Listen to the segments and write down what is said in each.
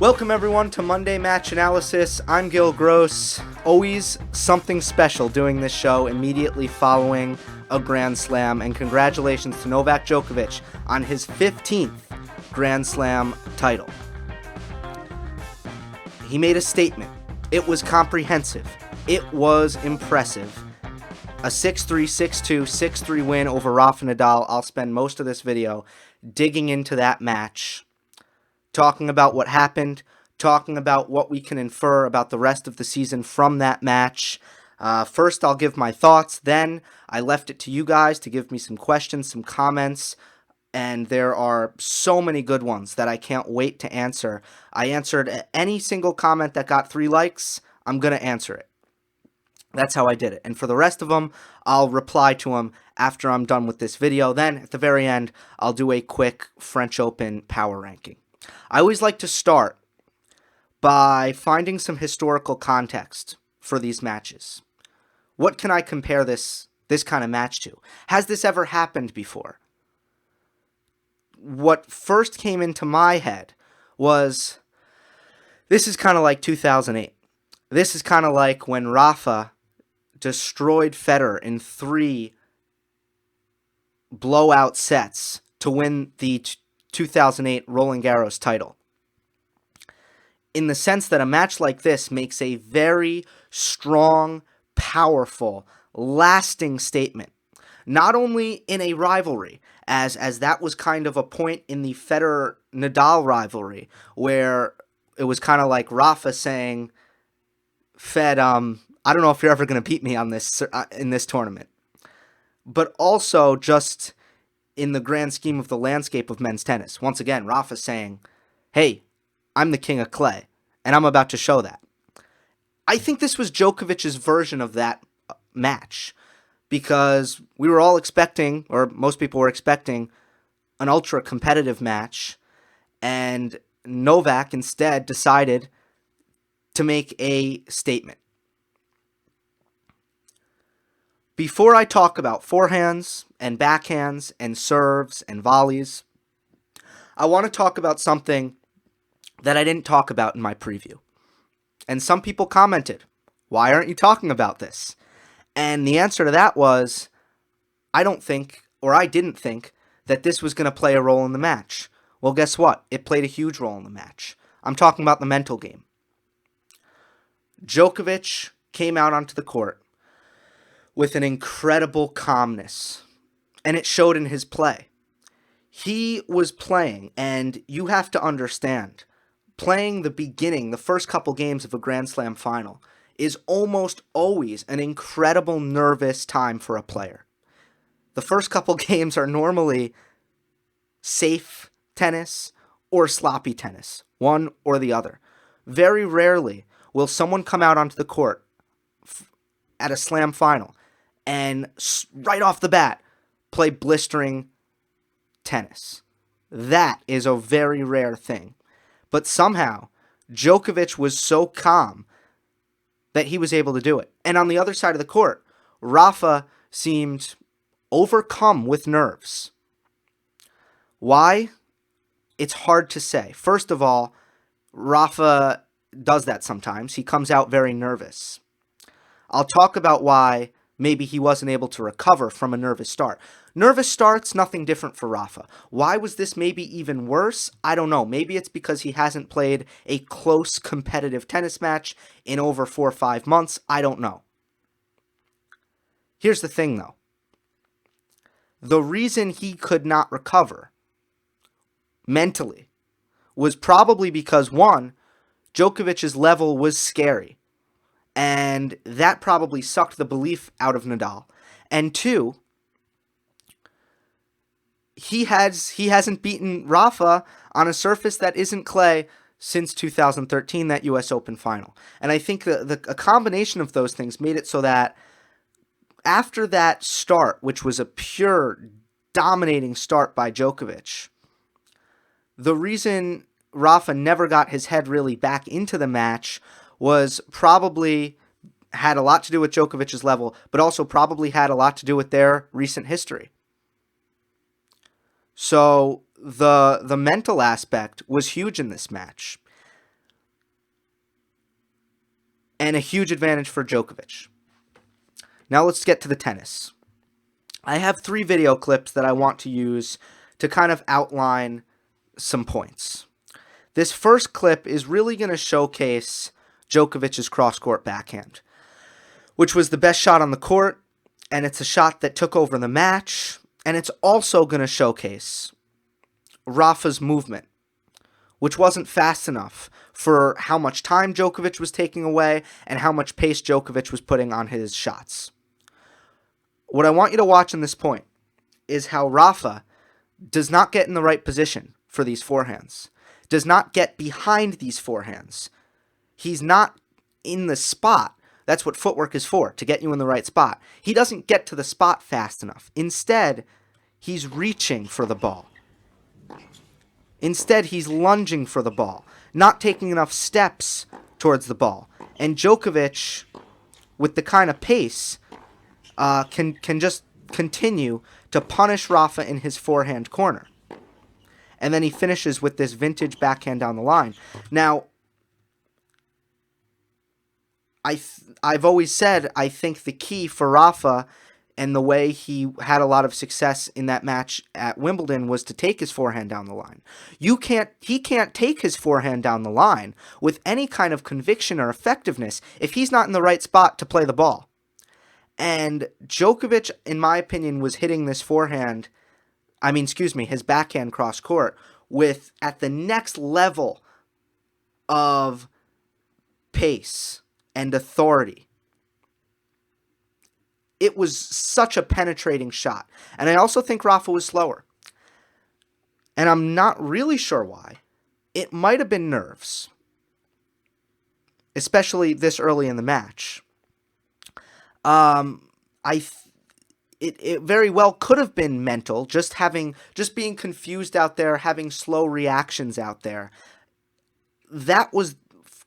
Welcome everyone to Monday Match Analysis. I'm Gill Gross. Always something special doing this show immediately following a Grand Slam, and congratulations to Novak Djokovic on his 15th Grand Slam title. He made a statement. It was comprehensive. It was impressive. A 6-3, 6-2, 6-3 win over Rafael Nadal. I'll spend most of this video digging into that match, talking about what happened, talking about what we can infer about the rest of the season from that match. First, I'll give my thoughts. Then, I left it to you guys to give me some questions, some comments, and there are so many good ones that I can't wait to answer. I answered any single comment that got 3 likes. I'm going to answer it. That's how I did it. And for the rest of them, I'll reply to them after I'm done with this video. Then, at the very end, I'll do a quick French Open power ranking. I always like to start by finding some historical context for these matches. What can I compare this kind of match to? Has this ever happened before? What first came into my head was, this is kind of like 2008. This is kind of like when Rafa destroyed Federer in 3 blowout sets to win the 2008 Roland Garros title. In the sense that a match like this makes a very strong, powerful, lasting statement. Not only in a rivalry, as that was kind of a point in the Federer-Nadal rivalry, where it was kind of like Rafa saying, Fed, I don't know if you're ever going to beat me on this in this tournament. But also just in the grand scheme of the landscape of men's tennis. Once again, Rafa saying, hey, I'm the king of clay, and I'm about to show that. I think this was Djokovic's version of that match, because we were all expecting, or most people were expecting, an ultra-competitive match, and Novak instead decided to make a statement. Before I talk about forehands and backhands and serves and volleys, I want to talk about something that I didn't talk about in my preview. And some people commented, why aren't you talking about this? And the answer to that was, I didn't think that this was going to play a role in the match. Well, guess what? It played a huge role in the match. I'm talking about the mental game. Djokovic came out onto the court with an incredible calmness, and it showed in his play. He was playing, and you have to understand, playing the first couple games of a Grand Slam final is almost always an incredible nervous time for a player. The first couple games are normally safe tennis or sloppy tennis, one or the other. Very rarely will someone come out onto the court at a slam final and right off the bat play blistering tennis. That is a very rare thing. But somehow, Djokovic was so calm that he was able to do it. And on the other side of the court, Rafa seemed overcome with nerves. Why? It's hard to say. First of all, Rafa does that sometimes. He comes out very nervous. I'll talk about why maybe he wasn't able to recover from a nervous start. Nervous starts, nothing different for Rafa. Why was this maybe even worse? I don't know. Maybe it's because he hasn't played a close competitive tennis match in over 4 or 5 months. I don't know. Here's the thing, though. The reason he could not recover mentally was probably because, one, Djokovic's level was scary, and that probably sucked the belief out of Nadal. And 2, he hasn't beaten Rafa on a surface that isn't clay since 2013, that US Open final. And I think a combination of those things made it so that after that start, which was a pure dominating start by Djokovic, the reason Rafa never got his head really back into the match was probably had a lot to do with Djokovic's level, but also probably had a lot to do with their recent history. So the mental aspect was huge in this match. and a huge advantage for Djokovic. Now let's get to the tennis. I have 3 video clips that I want to use to kind of outline some points. This first clip is really going to showcase Djokovic's cross-court backhand, which was the best shot on the court, and it's a shot that took over the match, and it's also going to showcase Rafa's movement, which wasn't fast enough for how much time Djokovic was taking away and how much pace Djokovic was putting on his shots. What I want you to watch in this point is how Rafa does not get in the right position for these forehands, does not get behind these forehands. He's not in the spot. That's what footwork is for, to get you in the right spot. He doesn't get to the spot fast enough. Instead, he's reaching for the ball. Instead, he's lunging for the ball, not taking enough steps towards the ball. And Djokovic, with the kind of pace, can just continue to punish Rafa in his forehand corner. And then he finishes with this vintage backhand down the line. Now, I've always said I think the key for Rafa and the way he had a lot of success in that match at Wimbledon was to take his forehand down the line. He can't take his forehand down the line with any kind of conviction or effectiveness if he's not in the right spot to play the ball. And Djokovic, in my opinion, was hitting this his backhand cross court with at the next level of pace and authority. It was such a penetrating shot. And I also think Rafa was slower. And I'm not really sure why. It might have been nerves, especially this early in the match. It very well could have been mental, just being confused out there, having slow reactions out there. That was,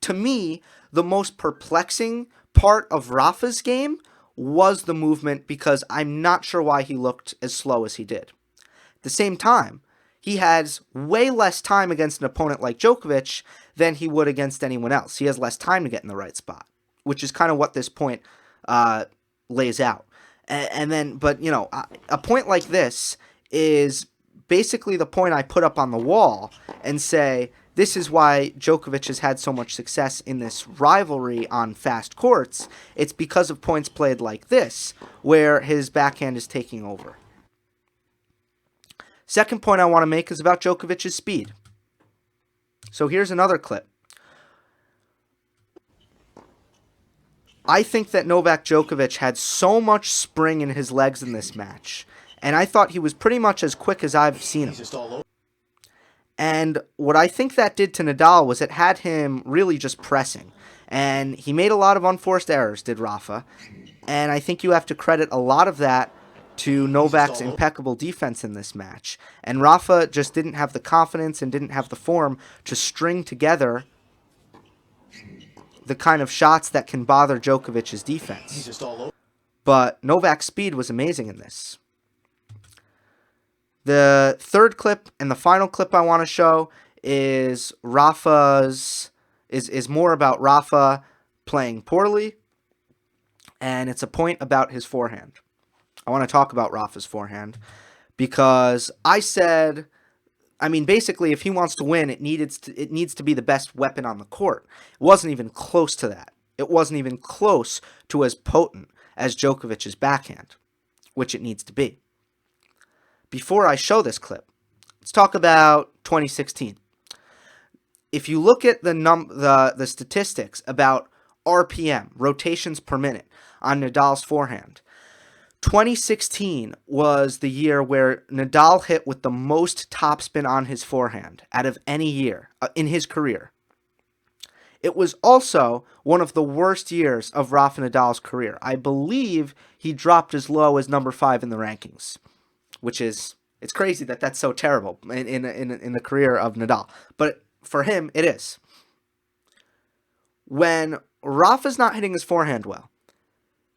to me, the most perplexing part of Rafa's game was the movement, because I'm not sure why he looked as slow as he did. At the same time, he has way less time against an opponent like Djokovic than he would against anyone else. He has less time to get in the right spot, which is kind of what this point lays out. But a point like this is basically the point I put up on the wall and say, this is why Djokovic has had so much success in this rivalry on fast courts. It's because of points played like this, where his backhand is taking over. Second point I want to make is about Djokovic's speed. So here's another clip. I think that Novak Djokovic had so much spring in his legs in this match, and I thought he was pretty much as quick as I've seen him. And what I think that did to Nadal was it had him really just pressing. And he made a lot of unforced errors, did Rafa. And I think you have to credit a lot of that to Novak's impeccable defense in this match. And Rafa just didn't have the confidence and didn't have the form to string together the kind of shots that can bother Djokovic's defense. But Novak's speed was amazing in this. The third clip and the final clip I want to show is is more about Rafa playing poorly, and it's a point about his forehand. I want to talk about Rafa's forehand because I said, basically, if he wants to win, it needs to be the best weapon on the court. It wasn't even close to that. It wasn't even close to as potent as Djokovic's backhand, which it needs to be. Before I show this clip, let's talk about 2016. If you look at the statistics about RPM, rotations per minute, on Nadal's forehand, 2016 was the year where Nadal hit with the most topspin on his forehand out of any year in his career. It was also one of the worst years of Rafa Nadal's career. I believe he dropped as low as number 5 in the rankings, which is, it's crazy that that's so terrible in the career of Nadal. But for him, it is. When Rafa's not hitting his forehand well,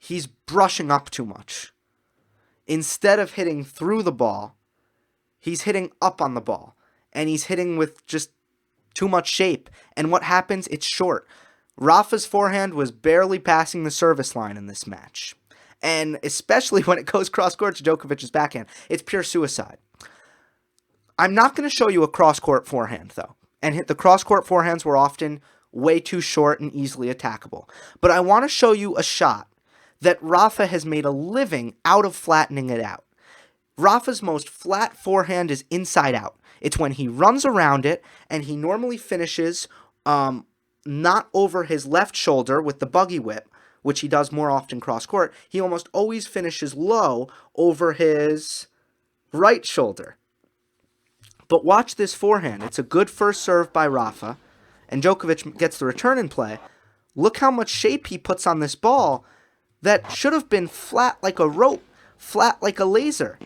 he's brushing up too much. Instead of hitting through the ball, he's hitting up on the ball. And he's hitting with just too much shape. And what happens? It's short. Rafa's forehand was barely passing the service line in this match. And especially when it goes cross-court to Djokovic's backhand, it's pure suicide. I'm not going to show you a cross-court forehand, though. And the cross-court forehands were often way too short and easily attackable. But I want to show you a shot that Rafa has made a living out of flattening it out. Rafa's most flat forehand is inside out. It's when he runs around it, and he normally finishes not over his left shoulder with the buggy whip, which he does more often cross-court. He almost always finishes low over his right shoulder. But watch this forehand. It's a good first serve by Rafa, and Djokovic gets the return in play. Look how much shape he puts on this ball that should have been flat like a rope, flat like a laser.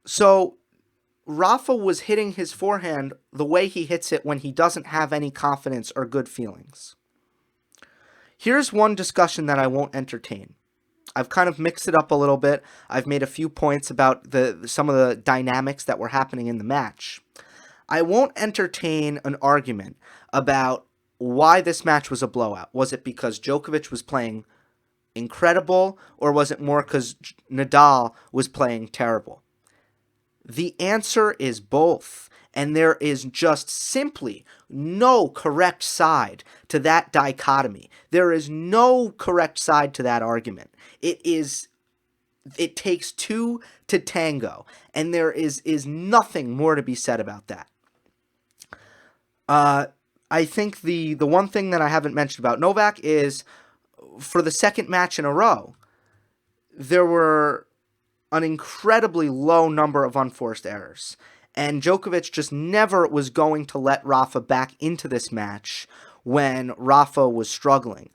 So Rafa was hitting his forehand the way he hits it when he doesn't have any confidence or good feelings. Here's one discussion that I won't entertain. I've kind of mixed it up a little bit. I've made a few points about some of the dynamics that were happening in the match. I won't entertain an argument about why this match was a blowout. Was it because Djokovic was playing incredible, or was it more because Nadal was playing terrible? The answer is both, and there is just simply no correct side to that dichotomy. There is no correct side to that argument. It takes two to tango, and there is nothing more to be said about that. I think the one thing that I haven't mentioned about Novak is, for the second match in a row, there were an incredibly low number of unforced errors. And Djokovic just never was going to let Rafa back into this match when Rafa was struggling.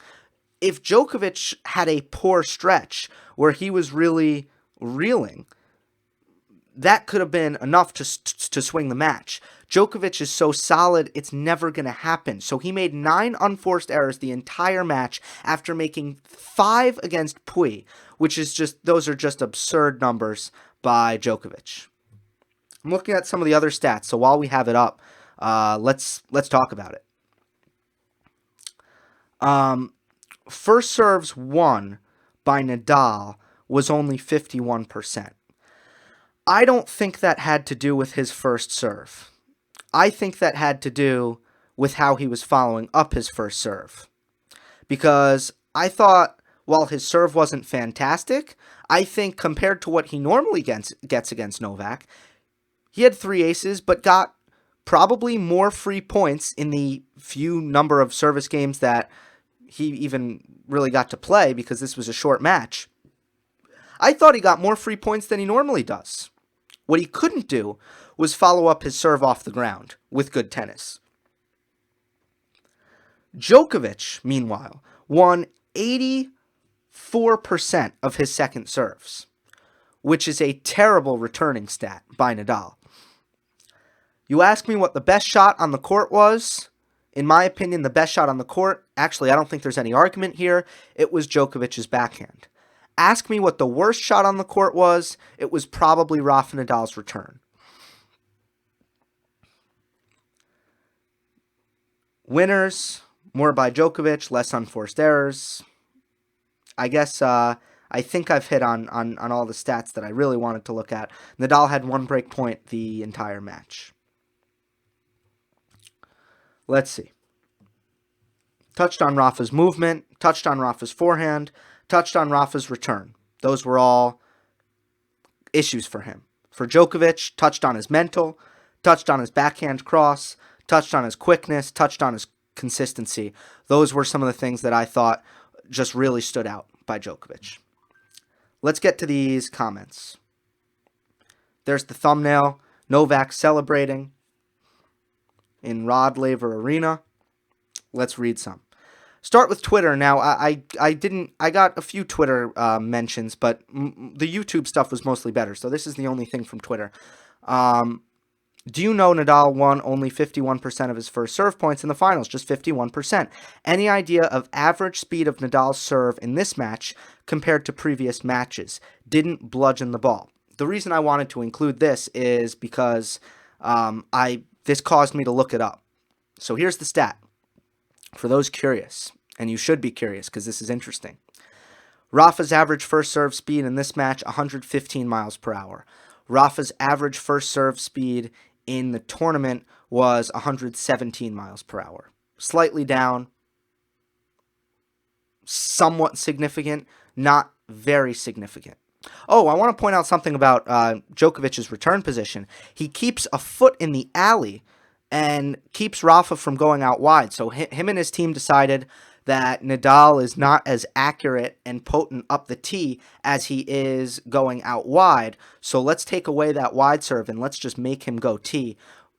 If Djokovic had a poor stretch where he was really reeling, that could have been enough to swing the match. Djokovic is so solid, it's never going to happen. So he made 9 unforced errors the entire match after making 5 against Puig, which is those are just absurd numbers by Djokovic. I'm looking at some of the other stats, so while we have it up, let's talk about it. First serves won by Nadal was only 51%. I don't think that had to do with his first serve. I think that had to do with how he was following up his first serve. Because I thought, while his serve wasn't fantastic, I think compared to what he normally gets against Novak, he had 3 aces, but got probably more free points in the few number of service games that he even really got to play, because this was a short match. I thought he got more free points than he normally does. What he couldn't do was follow up his serve off the ground with good tennis. Djokovic, meanwhile, won 84% of his second serves, which is a terrible returning stat by Nadal. You ask me what the best shot on the court was? In my opinion, the best shot on the court, actually, I don't think there's any argument here, it was Djokovic's backhand. Ask me what the worst shot on the court was, it was probably Rafa Nadal's return. Winners, more by Djokovic, less unforced errors. I guess I think I've hit on all the stats that I really wanted to look at. Nadal had 1 break point the entire match. Let's see. Touched on Rafa's movement, touched on Rafa's forehand, touched on Rafa's return. Those were all issues for him. For Djokovic, touched on his mental, touched on his backhand cross, touched on his quickness, touched on his consistency. Those were some of the things that I thought just really stood out by Djokovic. Let's get to these comments. There's the thumbnail, Novak celebrating in Rod Laver Arena. Let's read some. Start with Twitter. Now, I got a few Twitter mentions, but the YouTube stuff was mostly better, so this is the only thing from Twitter. Do you know Nadal won only 51% of his first serve points in the finals, just 51%? Any idea of average speed of Nadal's serve in this match compared to previous matches? Didn't bludgeon the ball. The reason I wanted to include this is because this caused me to look it up. So here's the stat. For those curious, and you should be curious because this is interesting, Rafa's average first serve speed in this match, 115 miles per hour. Rafa's average first serve speed in the tournament was 117 miles per hour. Slightly down, somewhat significant, not very significant. Oh, I want to point out something about Djokovic's return position. He keeps a foot in the alley and keeps Rafa from going out wide. So him and his team decided that Nadal is not as accurate and potent up the tee as he is going out wide. So let's take away that wide serve and let's just make him go tee.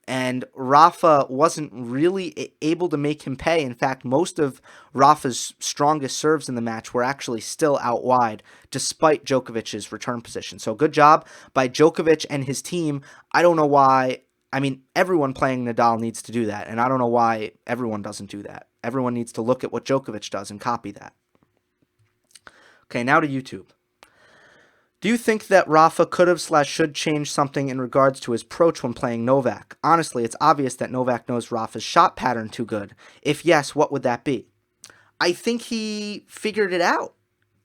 And Rafa wasn't really able to make him pay. In fact, most of Rafa's strongest serves in the match were actually still out wide, despite Djokovic's return position. So good job by Djokovic and his team. I don't know why. I mean, everyone playing Nadal needs to do that, and I don't know why everyone doesn't do that. Everyone needs to look at what Djokovic does and copy that. Okay, now to YouTube. Do you think that Rafa could have / should change something in regards to his approach when playing Novak? Honestly, it's obvious that Novak knows Rafa's shot pattern too good. If yes, what would that be? I think he figured it out,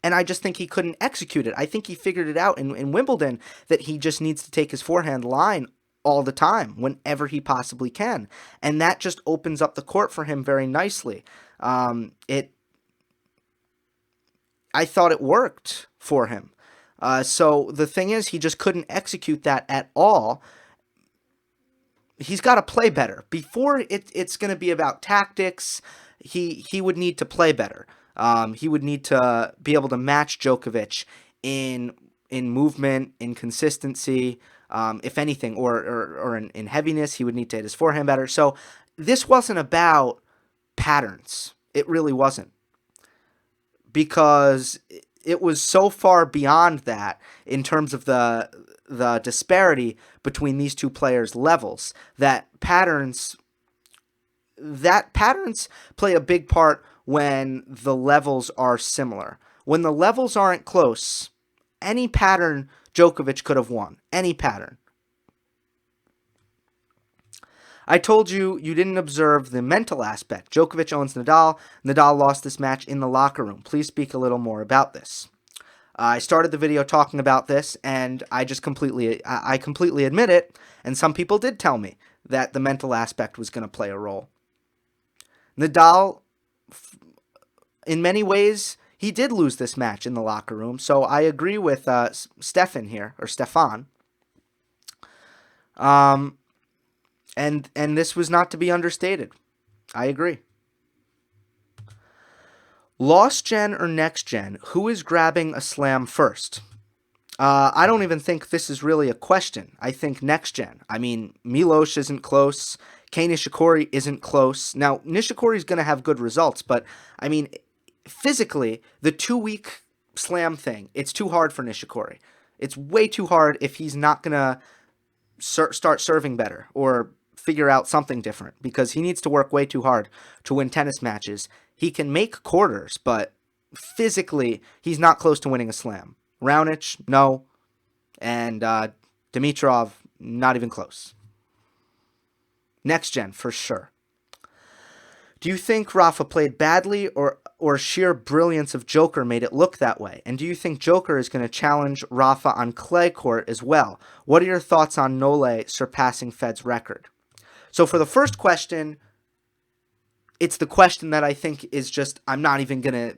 and I just think he couldn't execute it. I think he figured it out in Wimbledon that he just needs to take his forehand line all the time, whenever he possibly can. And that just opens up the court for him very nicely. I thought it worked for him. So the thing is, he just couldn't execute that at all. He's got to play better. Before it's going to be about tactics, he would need to play better. He would need to be able to match Djokovic in movement, in consistency, if anything, or in heaviness. He would need to hit his forehand better. So this wasn't about patterns. It really wasn't. Because it was so far beyond that in terms of the disparity between these two players' levels that patterns play a big part when the levels are similar. When the levels aren't close, any pattern Djokovic could have won. Any pattern. I told you didn't observe the mental aspect. Djokovic owns Nadal. Nadal lost this match in the locker room. Please speak a little more about this. I started the video talking about this, and I completely admit it, and some people did tell me that the mental aspect was going to play a role. Nadal, in many ways, he did lose this match in the locker room, so I agree with Stefan here, or Stefan. And this was not to be understated. I agree. Lost gen or next gen, who is grabbing a slam first? I don't even think this is really a question. I think next gen. I mean, Milos isn't close. Kei Nishikori isn't close. Now, Nishikori's going to have good results, but, I mean, physically, the 2-week slam thing, it's too hard for Nishikori. It's way too hard if he's not going to start serving better or figure out something different, because he needs to work way too hard to win tennis matches. He can make quarters, but physically, he's not close to winning a slam. Raonic, no. And Dimitrov, not even close. Next gen, for sure. Do you think Rafa played badly or sheer brilliance of Joker made it look that way? And do you think Joker is going to challenge Rafa on clay court as well? What are your thoughts on Nole surpassing Fed's record? So for the first question, it's the question that I think is just, I'm not even going to,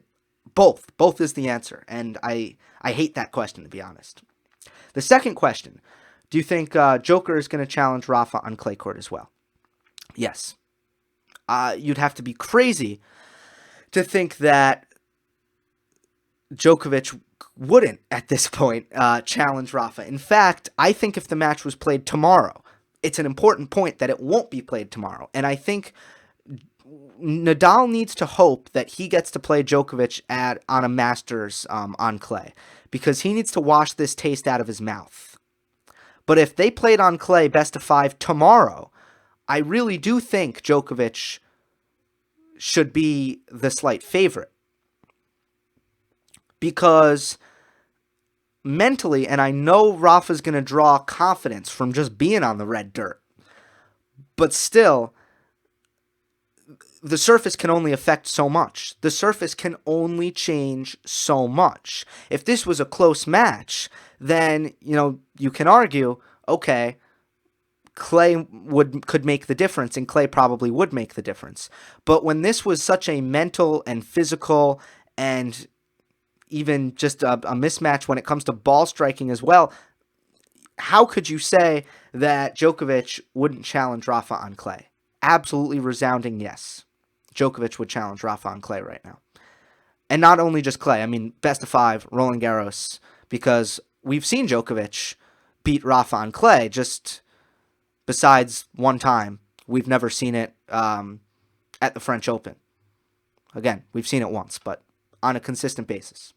both is the answer. And I hate that question, to be honest. The second question, do you think Joker is going to challenge Rafa on clay court as well? Yes. You'd have to be crazy to think that Djokovic wouldn't, at this point, challenge Rafa. In fact, I think if the match was played tomorrow, it's an important point that it won't be played tomorrow. And I think Nadal needs to hope that he gets to play Djokovic on a Masters on clay, because he needs to wash this taste out of his mouth. But if they played on clay best of 5 tomorrow, I really do think Djokovic should be the slight favorite. Because mentally, and I know Rafa's going to draw confidence from just being on the red dirt, but still, the surface can only affect so much. The surface can only change so much. If this was a close match, then, you can argue, okay, clay could make the difference, and clay probably would make the difference. But when this was such a mental and physical and even just a mismatch when it comes to ball striking as well, how could you say that Djokovic wouldn't challenge Rafa on clay? Absolutely resounding yes. Djokovic would challenge Rafa on clay right now. And not only just clay, I mean, best of 5, Roland Garros, because we've seen Djokovic beat Rafa on clay, just besides one time. We've never seen it at the French Open. Again, we've seen it once, but on a consistent basis.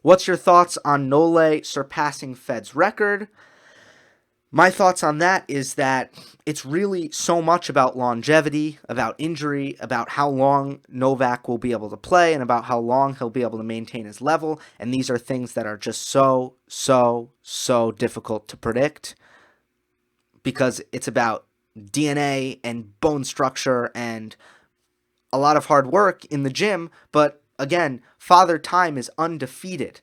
What's your thoughts on Nole surpassing Fed's record? My thoughts on that is that it's really so much about longevity, about injury, about how long Novak will be able to play, and about how long he'll be able to maintain his level. And these are things that are just so difficult to predict, because it's about DNA and bone structure and a lot of hard work in the gym. But again, Father Time is undefeated.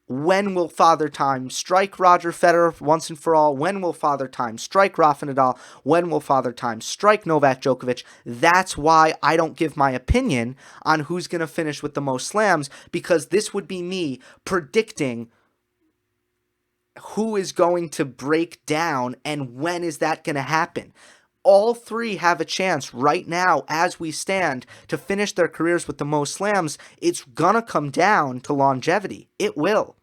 When will Father Time strike Roger Federer once and for all? When will Father Time strike Rafa Nadal? When will Father Time strike Novak Djokovic? That's why I don't give my opinion on who's going to finish with the most slams, because this would be me predicting who is going to break down and when is that going to happen. All 3 have a chance right now, as we stand, to finish their careers with the most slams. It's going to come down to longevity. It will.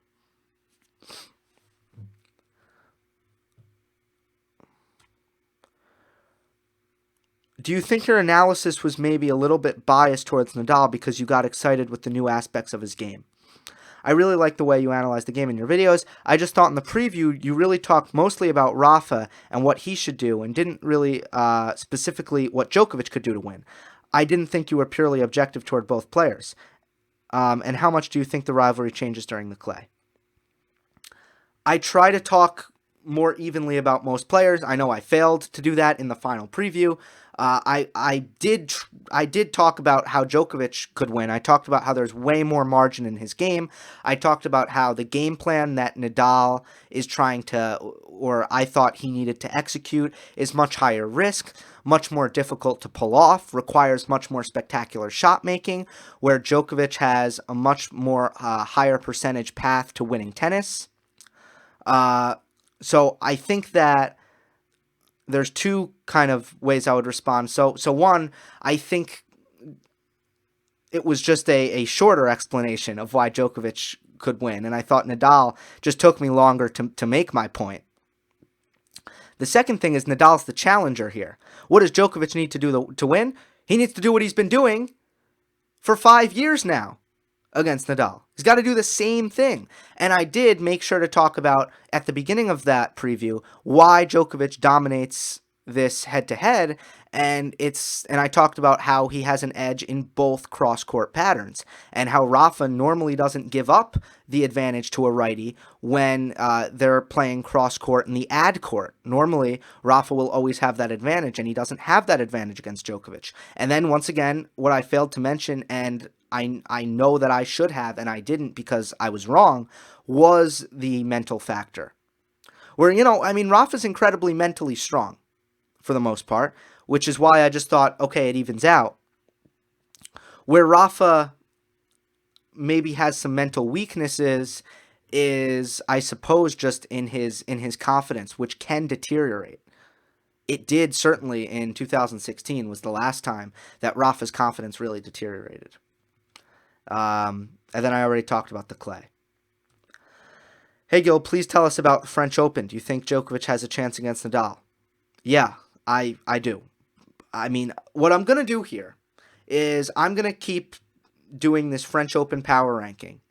Do you think your analysis was maybe a little bit biased towards Nadal because you got excited with the new aspects of his game? I really like the way you analyze the game in your videos. I just thought in the preview you really talked mostly about Rafa and what he should do, and didn't really specifically what Djokovic could do to win. I didn't think you were purely objective toward both players. And how much do you think the rivalry changes during the clay? I try to talk more evenly about most players. I know I failed to do that in the final preview. I did talk about how Djokovic could win. I talked about how there's way more margin in his game. I talked about how the game plan that Nadal is trying to, or I thought he needed to execute, is much higher risk, much more difficult to pull off, requires much more spectacular shot making, where Djokovic has a much more higher percentage path to winning tennis. So I think that there's 2 kind of ways I would respond. So one, I think it was just a shorter explanation of why Djokovic could win, and I thought Nadal just took me longer to make my point. The second thing is Nadal's the challenger here. What does Djokovic need to do to win? He needs to do what he's been doing for 5 years now against Nadal. He's got to do the same thing. And I did make sure to talk about, at the beginning of that preview, why Djokovic dominates this head-to-head, and I talked about how he has an edge in both cross-court patterns, and how Rafa normally doesn't give up the advantage to a righty when they're playing cross-court in the ad court. Normally, Rafa will always have that advantage, and he doesn't have that advantage against Djokovic. And then, once again, what I failed to mention, and I know that I should have, and I didn't because I was wrong, was the mental factor. Where, Rafa's incredibly mentally strong, for the most part, which is why I just thought, okay, it evens out. Where Rafa maybe has some mental weaknesses is, I suppose, just in his confidence, which can deteriorate. It did certainly in 2016 was the last time that Rafa's confidence really deteriorated. And then I already talked about the clay. Hey, Gill, please tell us about the French Open. Do you think Djokovic has a chance against Nadal? Yeah, I do. I mean, what I'm going to do here is I'm going to keep doing this French Open power ranking.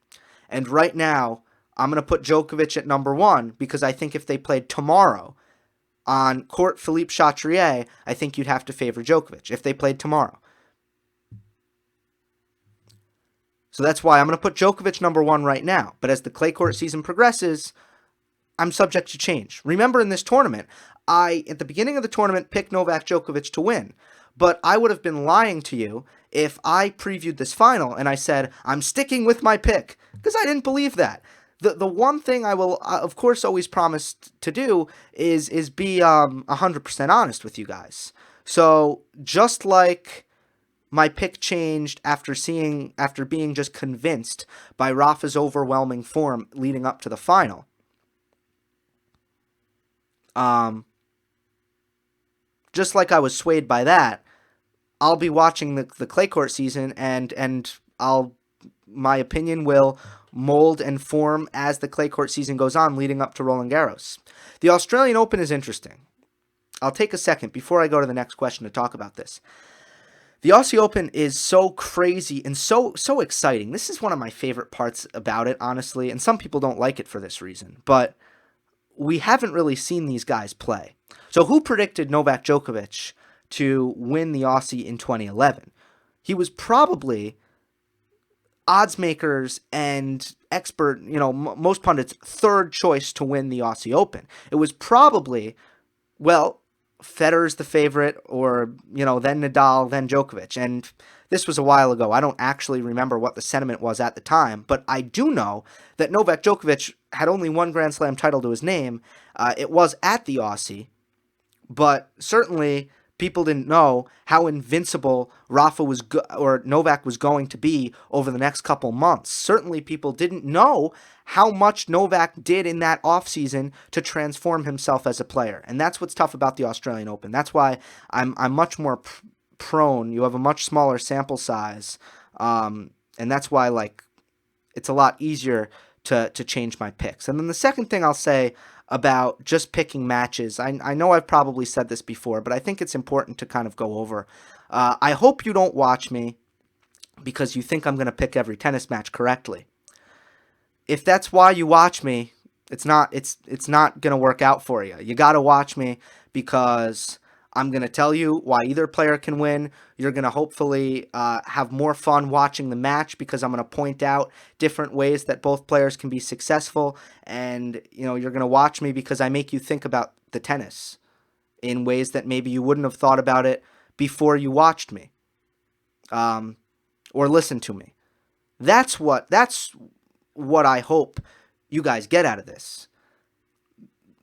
And right now, I'm going to put Djokovic at number 1 because I think if they played tomorrow on court Philippe Chatrier, I think you'd have to favor Djokovic if they played tomorrow. So that's why I'm going to put Djokovic number 1 right now. But as the clay court season progresses, I'm subject to change. Remember, in this tournament, I, at the beginning of the tournament, picked Novak Djokovic to win. But I would have been lying to you if I previewed this final and I said, I'm sticking with my pick, because I didn't believe that. The one thing I will, of course, always promise to do is be 100% honest with you guys. So just like my pick changed after being just convinced by Rafa's overwhelming form leading up to the final. Just like I was swayed by that, I'll be watching the clay court season, and my opinion will mold and form as the clay court season goes on leading up to Roland Garros. The Australian Open is interesting. I'll take a second before I go to the next question to talk about this. The Aussie Open is so crazy and so exciting. This is one of my favorite parts about it, honestly, and some people don't like it for this reason, but we haven't really seen these guys play. So who predicted Novak Djokovic to win the Aussie in 2011? He was probably odds makers and expert, most pundits' third choice to win the Aussie Open. It was probably, Federer's the favorite, or, then Nadal, then Djokovic. And this was a while ago. I don't actually remember what the sentiment was at the time, but I do know that Novak Djokovic had only one Grand Slam title to his name. It was at the Aussie, but certainly people didn't know how invincible Novak was going to be over the next couple months. Certainly people didn't know how much Novak did in that offseason to transform himself as a player. And that's what's tough about the Australian Open. That's why I'm much more prone. You have a much smaller sample size. And that's why it's a lot easier to change my picks. And then the second thing I'll say about just picking matches, I know I've probably said this before, but I think it's important to kind of go over. I hope you don't watch me because you think I'm going to pick every tennis match correctly. If that's why you watch me, it's not going to work out for you. You got to watch me because I'm going to tell you why either player can win. You're going to hopefully have more fun watching the match because I'm going to point out different ways that both players can be successful. And, you're going to watch me because I make you think about the tennis in ways that maybe you wouldn't have thought about it before you watched me or listened to me. That's what I hope you guys get out of this.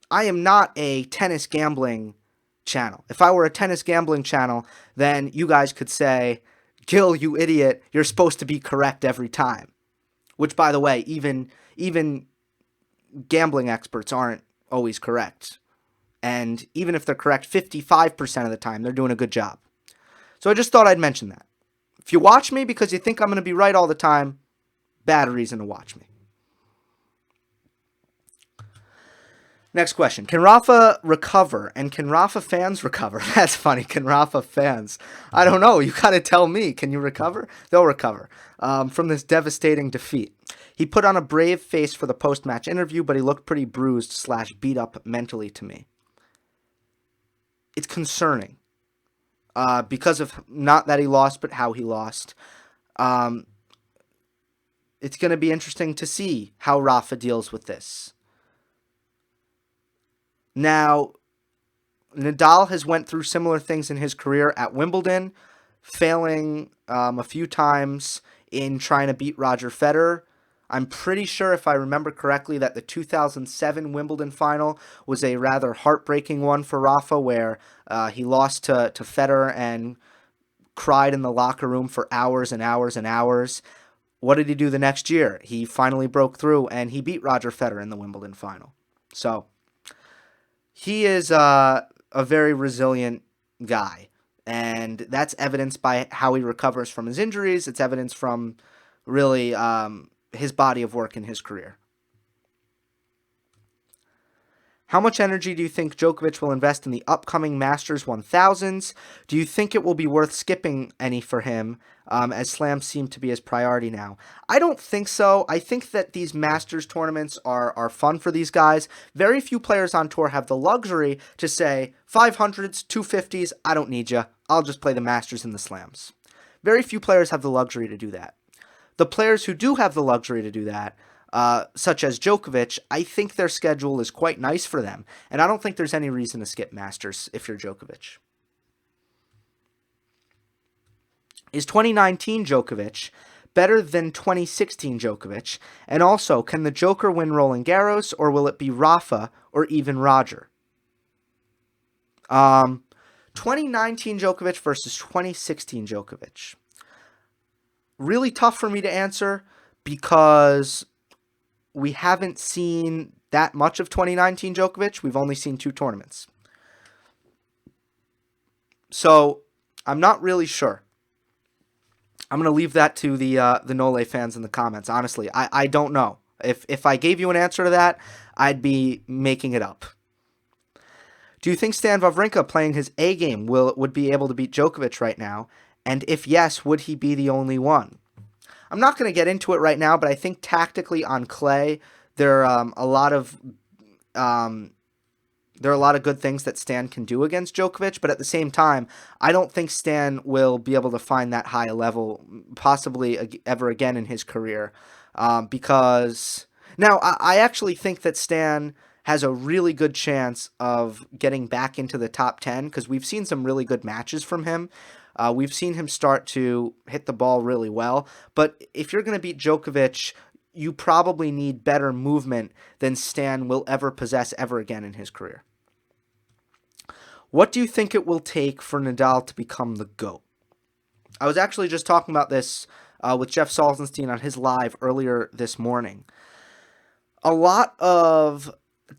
I am not a tennis gambling channel. If I were a tennis gambling channel, then you guys could say, Gill, you idiot, you're supposed to be correct every time. Which, by the way, even gambling experts aren't always correct. And even if they're correct 55% of the time, they're doing a good job. So I just thought I'd mention that. If you watch me because you think I'm going to be right all the time, bad reason to watch me. Next question. Can Rafa recover? And can Rafa fans recover? That's funny. Can Rafa fans? I don't know. You got to tell me. Can you recover? They'll recover from this devastating defeat. He put on a brave face for the post-match interview, but he looked pretty bruised / beat up mentally to me. It's concerning because of not that he lost, but how he lost. It's going to be interesting to see how Rafa deals with this. Now, Nadal has went through similar things in his career at Wimbledon, failing a few times in trying to beat Roger Federer. I'm pretty sure, if I remember correctly, that the 2007 Wimbledon final was a rather heartbreaking one for Rafa, where he lost to Federer and cried in the locker room for hours and hours and hours. What did he do the next year? He finally broke through, and he beat Roger Federer in the Wimbledon final. So he is a very resilient guy, and that's evidenced by how he recovers from his injuries. It's evidence from really his body of work in his career. How much energy do you think Djokovic will invest in the upcoming Masters 1000s? Do you think it will be worth skipping any for him, as slams seem to be his priority now? I don't think so. I think that these Masters tournaments are fun for these guys. Very few players on tour have the luxury to say, 500s, 250s, I don't need you. I'll just play the Masters and the slams. Very few players have the luxury to do that. The players who do have the luxury to do that, such as Djokovic, I think their schedule is quite nice for them. And I don't think there's any reason to skip Masters if you're Djokovic. Is 2019 Djokovic better than 2016 Djokovic? And also, can the Joker win Roland Garros, or will it be Rafa or even Roger? 2019 Djokovic versus 2016 Djokovic. Really tough for me to answer because we haven't seen that much of 2019 Djokovic. We've only seen 2 tournaments. So I'm not really sure. I'm going to leave that to the Nole fans in the comments. Honestly, I don't know. If I gave you an answer to that, I'd be making it up. Do you think Stan Wawrinka playing his A game would be able to beat Djokovic right now? And if yes, would he be the only one? I'm not going to get into it right now, but I think tactically on clay, there are a lot of good things that Stan can do against Djokovic, but at the same time, I don't think Stan will be able to find that high level possibly ever again in his career. Because now I actually think that Stan has a really good chance of getting back into the top 10 because we've seen some really good matches from him. We've seen him start to hit the ball really well. But if you're going to beat Djokovic, you probably need better movement than Stan will ever possess ever again in his career. What do you think it will take for Nadal to become the GOAT? I was actually just talking about this with Jeff Salzenstein on his live earlier this morning. A lot of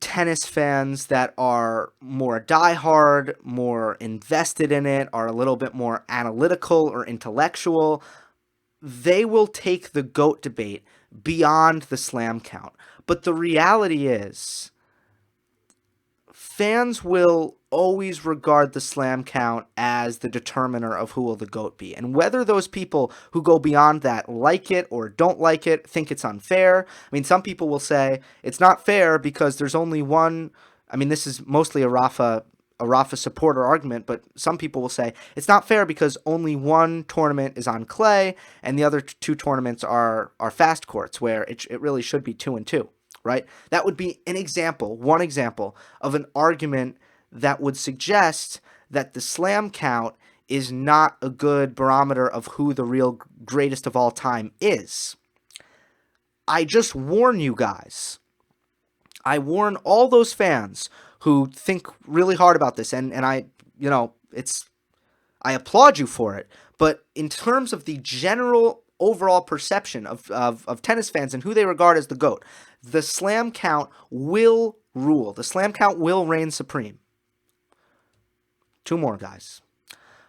tennis fans that are more diehard, more invested in it, are a little bit more analytical or intellectual, they will take the GOAT debate beyond the slam count. But the reality is, fans will always regard the slam count as the determiner of who will the GOAT be. And whether those people who go beyond that like it or don't like it, think it's unfair. I mean, some people will say it's not fair because there's only one. I mean, this is mostly a Rafa supporter argument, but some people will say it's not fair because only one tournament is on clay and the other 2 tournaments are fast courts where it really should be 2 and 2. Right? That would be one example of an argument that would suggest that the slam count is not a good barometer of who the real greatest of all time is. I just warn you guys. I warn all those fans who think really hard about this, and I applaud you for it. But in terms of the general overall perception of tennis fans and who they regard as the GOAT, the slam count will rule. The slam count will reign supreme. 2 more, guys.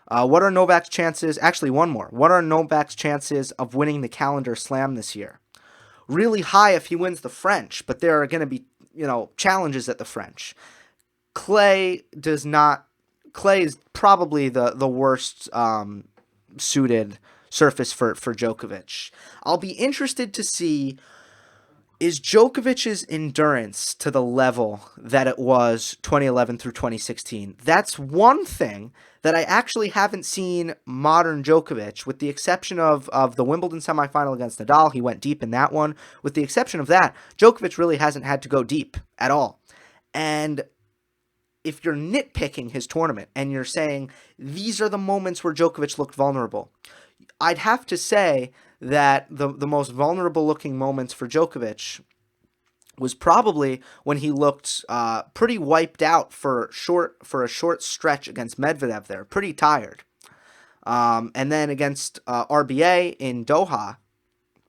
What are Novak's chances? Actually, 1 more. What are Novak's chances of winning the calendar slam this year? Really high if he wins the French, but there are going to be, challenges at the French. Clay is probably the worst suited surface for Djokovic. I'll be interested to see, is Djokovic's endurance to the level that it was 2011 through 2016? That's one thing that I actually haven't seen modern Djokovic, with the exception of the Wimbledon semifinal against Nadal. He went deep in that one. With the exception of that, Djokovic really hasn't had to go deep at all. And if you're nitpicking his tournament and you're saying these are the moments where Djokovic looked vulnerable, I'd have to say that the most vulnerable looking moments for Djokovic was probably when he looked pretty wiped out for a short stretch against Medvedev there, pretty tired. And then against RBA in Doha,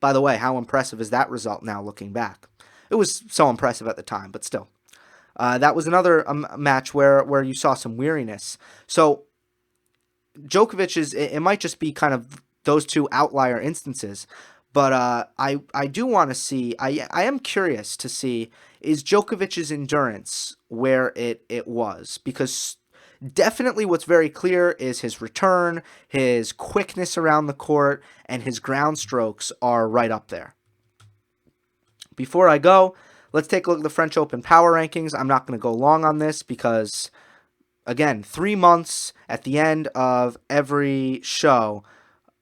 by the way, how impressive is that result now looking back? It was so impressive at the time, but still. That was another match where you saw some weariness. So Djokovic it might just be kind of those 2 outlier instances, but I do want to see, I am curious to see, is Djokovic's endurance where it was? Because definitely what's very clear is his return, his quickness around the court, and his ground strokes are right up there. Before I go, let's take a look at the French Open power rankings. I'm not going to go long on this because, again, 3 months at the end of every show,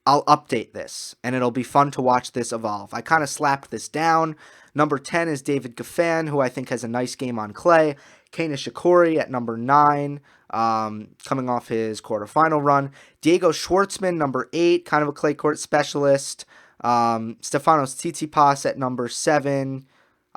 I'll update this, and it'll be fun to watch this evolve. I kind of slapped this down. Number 10 is David Goffin, who I think has a nice game on clay. Kei Nishikori at number 9, coming off his quarterfinal run. Diego Schwartzman, number 8, kind of a clay court specialist. Stefanos Tsitsipas at number 7.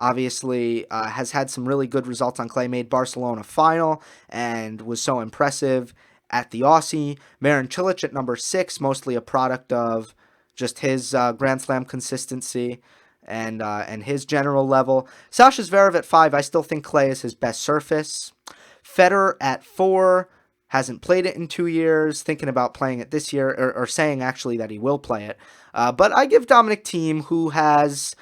Obviously, has had some really good results on clay, made Barcelona final, and was so impressive at the Aussie. Marin Cilic at number 6, mostly a product of just his Grand Slam consistency and his general level. Sasha Zverev at 5, I still think clay is his best surface. Federer at 4, hasn't played it in 2 years, thinking about playing it this year, or saying actually that he will play it. But I give Dominic Thiem, who has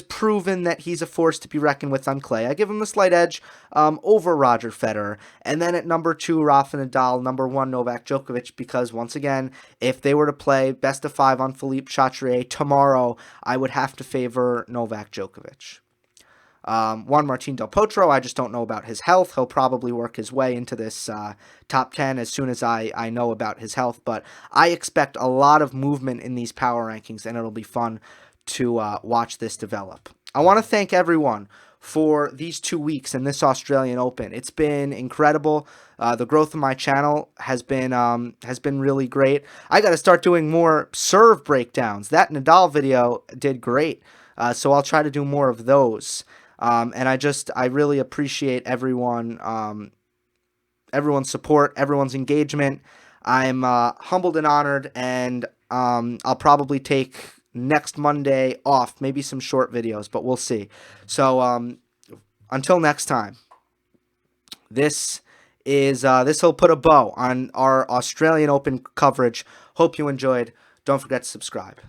proven that he's a force to be reckoned with on clay. I give him the slight edge over Roger Federer. And then at number 2, Rafael Nadal. Number 1, Novak Djokovic, because once again, if they were to play best of 5 on Philippe Chatrier tomorrow, I would have to favor Novak Djokovic. Juan Martín del Potro, I just don't know about his health. He'll probably work his way into this top 10 as soon as I know about his health. But I expect a lot of movement in these power rankings, and it'll be fun to watch this develop. I want to thank everyone for these 2 weeks in this Australian Open. It's been incredible. The growth of my channel has been really great. I got to start doing more serve breakdowns. That Nadal video did great, so I'll try to do more of those. And I really appreciate everyone's support, everyone's engagement. I'm humbled and honored, and I'll probably take next Monday off, maybe some short videos, but we'll see. So until next time, this will put a bow on our Australian Open coverage. Hope you enjoyed. Don't forget to subscribe.